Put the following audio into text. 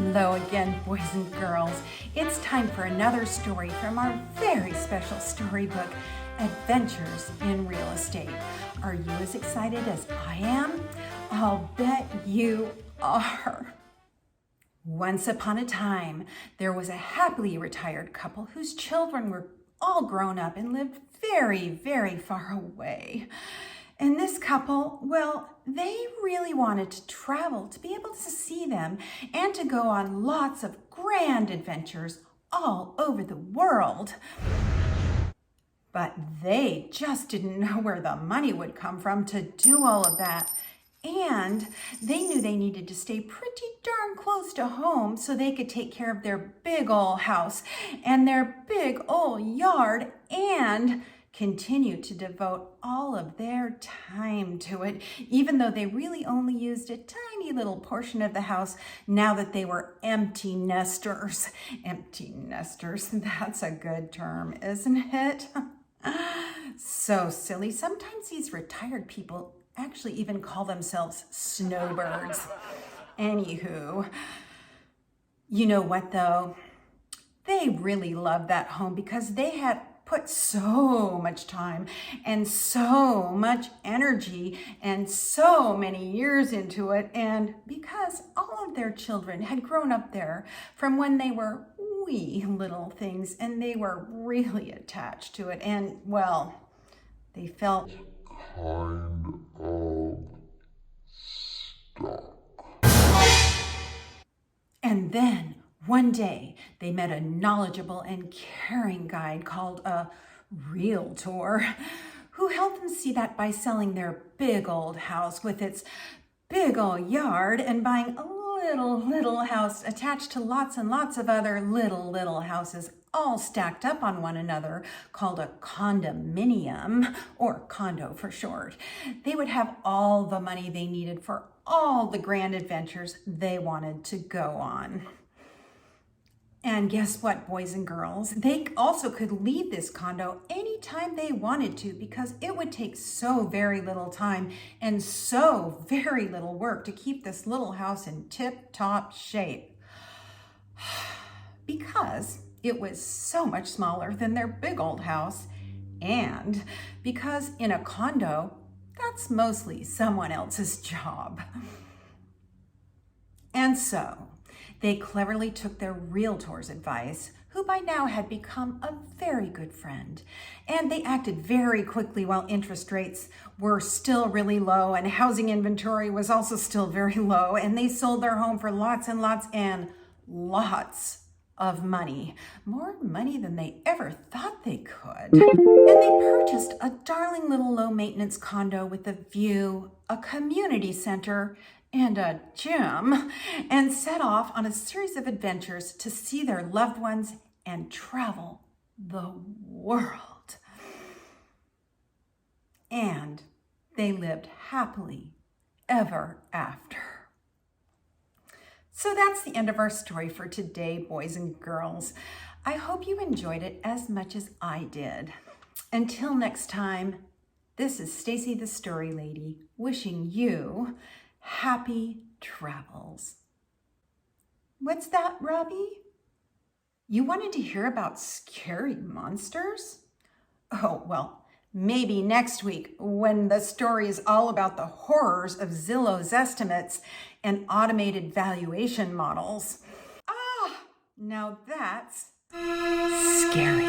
Hello again, boys and girls. It's time for another story from our very special storybook, Adventures in Real Estate. Are you as excited as I am? I'll bet you are. Once upon a time, there was a happily retired couple whose children were all grown up and lived very, very far away. And this couple, well, they really wanted to travel to be able to see them and to go on lots of grand adventures all over the world. But they just didn't know where the money would come from to do all of that. And they knew they needed to stay pretty darn close to home so they could take care of their big old house and their big old yard and continue to devote all of their time to it, even though they really only used a tiny little portion of the house now that they were empty nesters. Empty nesters, that's a good term, isn't it? So silly. Sometimes these retired people actually even call themselves snowbirds. Anywho, you know what though? They really loved that home because they had put so much time and so much energy and so many years into it, and because all of their children had grown up there from when they were wee little things, and they were really attached to it, and well, they felt kind of stuck. And then one day, they met a knowledgeable and caring guide called a realtor who helped them see that by selling their big old house with its big old yard and buying a little house attached to lots and lots of other little houses all stacked up on one another called a condominium, or condo for short. They would have all the money they needed for all the grand adventures they wanted to go on. And guess what, boys and girls? They also could leave this condo anytime they wanted to because it would take so very little time and so very little work to keep this little house in tip-top shape. Because it was so much smaller than their big old house, and because in a condo, that's mostly someone else's job. And so, they cleverly took their realtor's advice, who by now had become a very good friend, and they acted very quickly while interest rates were still really low and housing inventory was also still very low, and they sold their home for lots and lots and lots of money, more money than they ever thought they could. And they purchased a darling little low-maintenance condo with a view, a community center, and a gym, and set off on a series of adventures to see their loved ones and travel the world. And they lived happily ever after. So that's the end of our story for today, boys and girls. I hope you enjoyed it as much as I did. Until next time, this is Stacy the Story Lady wishing you happy travels. What's that, Robbie? You wanted to hear about scary monsters? Oh, well, maybe next week when the story is all about the horrors of Zillow's estimates and automated valuation models. Ah, now that's scary.